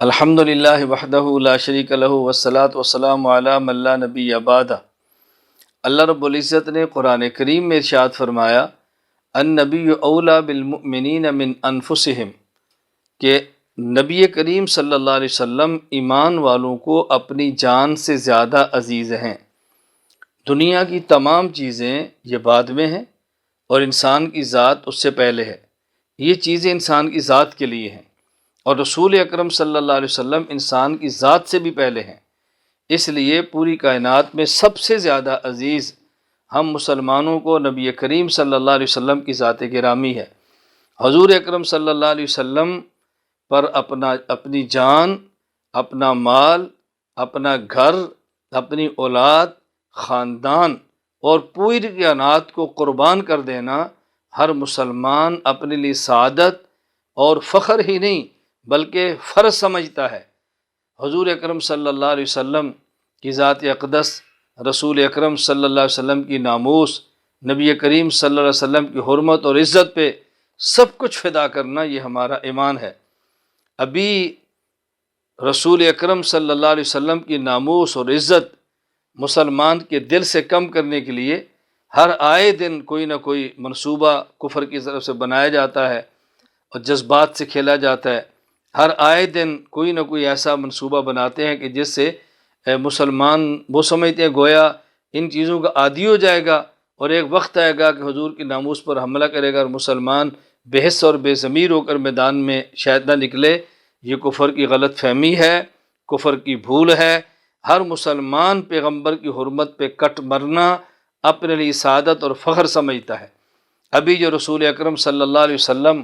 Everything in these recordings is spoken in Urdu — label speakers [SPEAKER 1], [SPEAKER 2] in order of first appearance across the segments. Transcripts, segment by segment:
[SPEAKER 1] الحمدللہ وحدہ لا شریک لہ والصلاۃ والسلام علی من لا نبی بعدہ۔ اللہ رب العزت نے قرآن کریم میں ارشاد فرمایا النبی اولیٰ بالمؤمنین من انفسہم، کہ نبی کریم صلی اللہ علیہ وسلم ایمان والوں کو اپنی جان سے زیادہ عزیز ہیں۔ دنیا کی تمام چیزیں یہ بعد میں ہیں اور انسان کی ذات اس سے پہلے ہے۔ یہ چیزیں انسان کی ذات کے لیے ہیں، اور رسول اکرم صلی اللہ علیہ وسلم انسان کی ذات سے بھی پہلے ہیں۔ اس لیے پوری کائنات میں سب سے زیادہ عزیز ہم مسلمانوں کو نبی کریم صلی اللہ علیہ وسلم کی ذات گرامی ہے۔ حضور اکرم صلی اللہ علیہ وسلم پر اپنی جان، اپنا مال، اپنا گھر، اپنی اولاد، خاندان اور پوری کائنات کو قربان کر دینا ہر مسلمان اپنے لیے سعادت اور فخر ہی نہیں بلکہ فرض سمجھتا ہے۔ حضور اکرم صلی اللہ علیہ وسلم کی ذات اقدس، رسول اکرم صلی اللہ علیہ وسلم کی ناموس، نبی کریم صلی اللہ علیہ وسلم کی حرمت اور عزت پہ سب کچھ فدا کرنا، یہ ہمارا ایمان ہے۔ ابھی رسول اکرم صلی اللہ علیہ وسلم کی ناموس اور عزت مسلمان کے دل سے کم کرنے کے لیے ہر آئے دن کوئی نہ کوئی منصوبہ کفر کی طرف سے بنایا جاتا ہے اور جذبات سے کھیلا جاتا ہے۔ ہر آئے دن کوئی نہ کوئی ایسا منصوبہ بناتے ہیں کہ جس سے مسلمان وہ سمجھتے ہیں گویا ان چیزوں کا عادی ہو جائے گا، اور ایک وقت آئے گا کہ حضور کی ناموس پر حملہ کرے گا اور مسلمان بے حس اور بے ضمیر ہو کر میدان میں شاید نہ نکلے۔ یہ کفر کی غلط فہمی ہے، کفر کی بھول ہے۔ ہر مسلمان پیغمبر کی حرمت پہ کٹ مرنا اپنے لیے سعادت اور فخر سمجھتا ہے۔ ابھی جو رسول اکرم صلی اللہ علیہ وسلم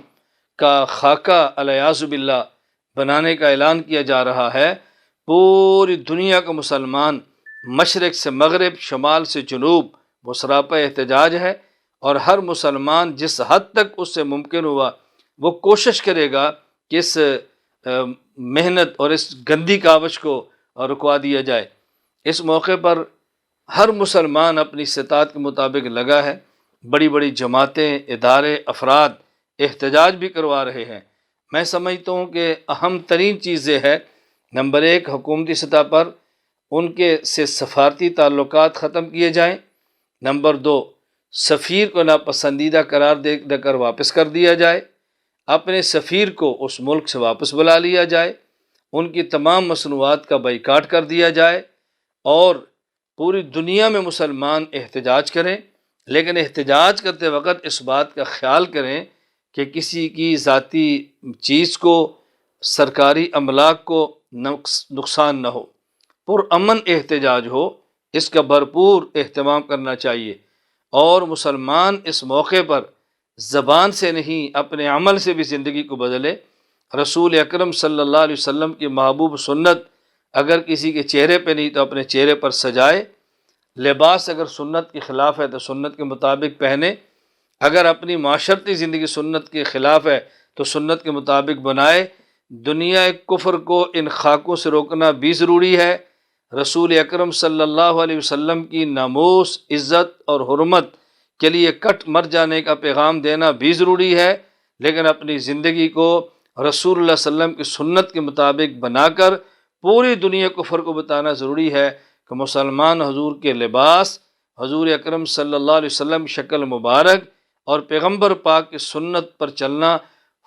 [SPEAKER 1] کا خاکہ الیاذ باللہ بنانے کا اعلان کیا جا رہا ہے، پوری دنیا کا مسلمان مشرق سے مغرب، شمال سے جنوب وہ سراپا احتجاج ہے، اور ہر مسلمان جس حد تک اس سے ممکن ہوا وہ کوشش کرے گا کہ اس محنت اور اس گندی کاوش کو رکوا دیا جائے۔ اس موقع پر ہر مسلمان اپنی استطاعت کے مطابق لگا ہے۔ بڑی بڑی جماعتیں، ادارے، افراد احتجاج بھی کروا رہے ہیں۔ میں سمجھتا ہوں کہ اہم ترین چیز یہ ہے، نمبر ایک، حکومتی سطح پر ان کے سے سفارتی تعلقات ختم کیے جائیں۔ نمبر دو، سفیر کو ناپسندیدہ قرار دے کر واپس کر دیا جائے، اپنے سفیر کو اس ملک سے واپس بلا لیا جائے، ان کی تمام مصنوعات کا بائیکاٹ کر دیا جائے، اور پوری دنیا میں مسلمان احتجاج کریں، لیکن احتجاج کرتے وقت اس بات کا خیال کریں کہ کسی کی ذاتی چیز کو، سرکاری املاک کو نقصان نہ ہو۔ پرامن احتجاج ہو، اس کا بھرپور اہتمام کرنا چاہیے، اور مسلمان اس موقع پر زبان سے نہیں اپنے عمل سے بھی زندگی کو بدلے۔ رسول اکرم صلی اللہ علیہ وسلم کی محبوب سنت اگر کسی کے چہرے پہ نہیں تو اپنے چہرے پر سجائے، لباس اگر سنت کے خلاف ہے تو سنت کے مطابق پہنے، اگر اپنی معاشرتی زندگی سنت کے خلاف ہے تو سنت کے مطابق بنائے۔ دنیا کفر کو ان خاکوں سے روکنا بھی ضروری ہے۔ رسول اکرم صلی اللہ علیہ وسلم کی ناموس، عزت اور حرمت کے لیے کٹ مر جانے کا پیغام دینا بھی ضروری ہے، لیکن اپنی زندگی کو رسول اللہ صلی اللہ علیہ وسلم کی سنت کے مطابق بنا کر پوری دنیا کفر کو بتانا ضروری ہے کہ مسلمان حضور کے لباس، حضور اکرم صلی اللہ علیہ وسلم شکل مبارک اور پیغمبر پاک کی سنت پر چلنا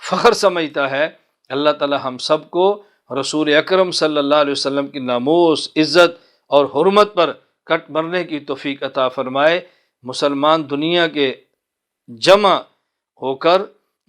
[SPEAKER 1] فخر سمجھتا ہے۔ اللہ تعالی ہم سب کو رسول اکرم صلی اللہ علیہ وسلم کی ناموس، عزت اور حرمت پر کٹ مرنے کی توفیق عطا فرمائے۔ مسلمان دنیا کے جمع ہو کر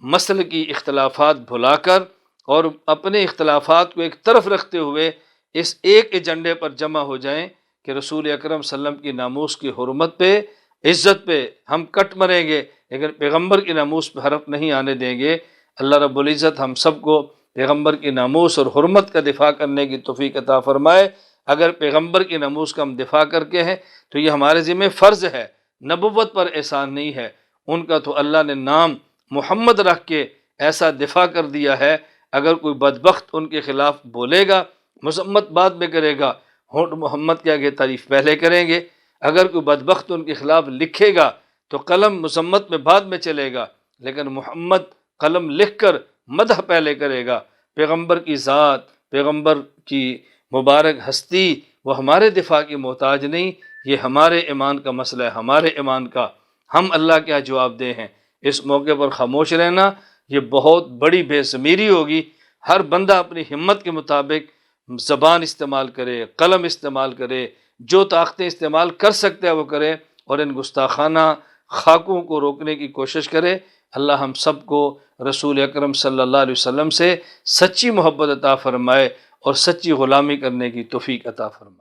[SPEAKER 1] مسل کی اختلافات بھلا کر اور اپنے اختلافات کو ایک طرف رکھتے ہوئے اس ایک ایجنڈے پر جمع ہو جائیں کہ رسول اکرم صلی اللہ علیہ وسلم کی ناموس کی حرمت پہ، عزت پہ ہم کٹ مریں گے، لیکن پیغمبر کی ناموس پہ حرف نہیں آنے دیں گے۔ اللہ رب العزت ہم سب کو پیغمبر کی ناموس اور حرمت کا دفاع کرنے کی توفیق عطا فرمائے۔ اگر پیغمبر کی ناموس کا ہم دفاع کر کے ہیں تو یہ ہمارے ذمہ فرض ہے، نبوت پر احسان نہیں ہے۔ ان کا تو اللہ نے نام محمد رکھ کے ایسا دفاع کر دیا ہے، اگر کوئی بدبخت ان کے خلاف بولے گا، مذمت بعد میں کرے گا، ہونٹ محمد کے آگے تعریف پہلے کریں گے۔ اگر کوئی بدبخت ان کے خلاف لکھے گا تو قلم مذمت میں بعد میں چلے گا، لیکن محمد قلم لکھ کر مدح پہلے کرے گا۔ پیغمبر کی ذات، پیغمبر کی مبارک ہستی وہ ہمارے دفاع کی محتاج نہیں، یہ ہمارے ایمان کا مسئلہ ہے، ہمارے ایمان کا، ہم اللہ کیا جواب دہ ہیں۔ اس موقع پر خاموش رہنا یہ بہت بڑی بے ضمیری ہوگی۔ ہر بندہ اپنی ہمت کے مطابق زبان استعمال کرے، قلم استعمال کرے، جو طاقتیں استعمال کر سکتے ہیں وہ کرے، اور ان گستاخانہ خاکوں کو روکنے کی کوشش کرے۔ اللہ ہم سب کو رسول اکرم صلی اللہ علیہ وسلم سے سچی محبت عطا فرمائے اور سچی غلامی کرنے کی توفیق عطا فرمائے۔